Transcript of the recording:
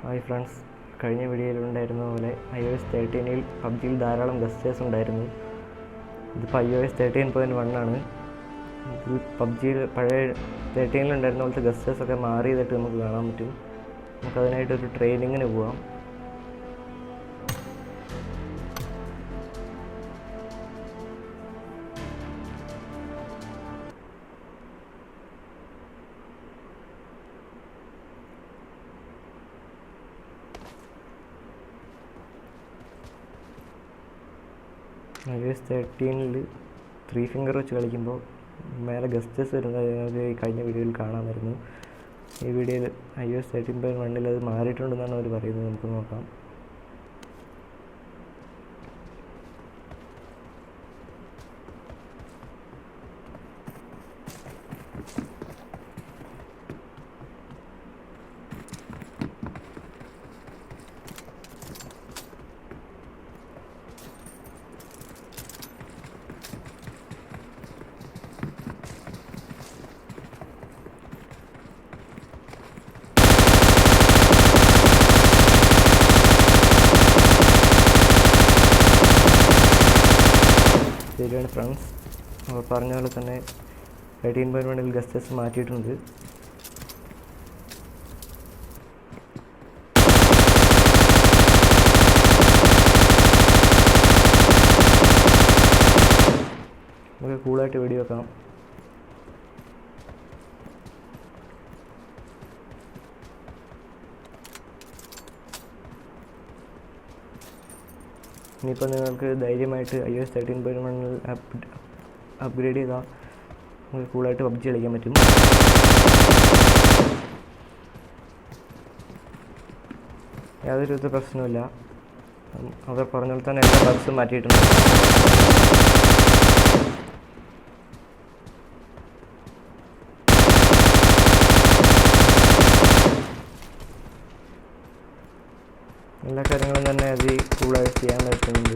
Hi friends, കഴിഞ്ഞ വീഡിയോയിലുണ്ടായിരുന്ന പോലെ iOS 13-ൽ പബ്ജിയിൽ ധാരാളം ഗസ്റ്റേഴ്സ് ഉണ്ടായിരുന്നു. ഇതിപ്പോൾ iOS 13.1 ആണ്. ഇതിൽ പബ്ജിയിൽ പഴയ 13-ലുണ്ടായിരുന്ന പോലത്തെ ഗസ്റ്റേഴ്സൊക്കെ മാറി ചെയ്തിട്ട് നമുക്ക് കാണാൻ പറ്റും. നമുക്കതിനായിട്ടൊരു ട്രെയിനിങ്ങിന് പോവാം. iOS 13-ൽ 3 ഫിംഗർ വെച്ച് കളിക്കുമ്പോൾ മേലെ ഗസ്റ്റേഴ്സ് വരുന്നത് കഴിഞ്ഞ വീഡിയോയിൽ കാണാമായിരുന്നു. ഈ വീഡിയോയിൽ iOS 13.1-ൽ അത് മാറിയിട്ടുണ്ടെന്നാണ് അവർ പറയുന്നത്. നമുക്ക് നോക്കാം. ശരിയാണ് ഫ്രണ്ട്സ്, നമ്മൾ പറഞ്ഞ പോലെ തന്നെ 13.1-ൽ ഗസ്റ്റേഴ്സ് മാറ്റിയിട്ടുണ്ട്. നമുക്ക് കൂളായിട്ട് വീഡിയോ വെക്കാം. ഇനിയിപ്പോൾ നിങ്ങൾക്ക് ധൈര്യമായിട്ട് iOS 13.1-ൽ അപ്ഗ്രേഡ് ചെയ്താൽ നമുക്ക് കൂളായിട്ട് പബ്ജി കളിക്കാൻ പറ്റും. യാതൊരു വിധ പ്രശ്നമില്ല. അവർ പറഞ്ഞ പോലെ തന്നെ എല്ലാ ബഗ്സും മാറ്റിയിട്ടുണ്ട്. എല്ലാ കാര്യങ്ങളും തന്നെ അത് കൂളായിട്ട് ചെയ്യാൻ പറ്റുന്നുണ്ട്.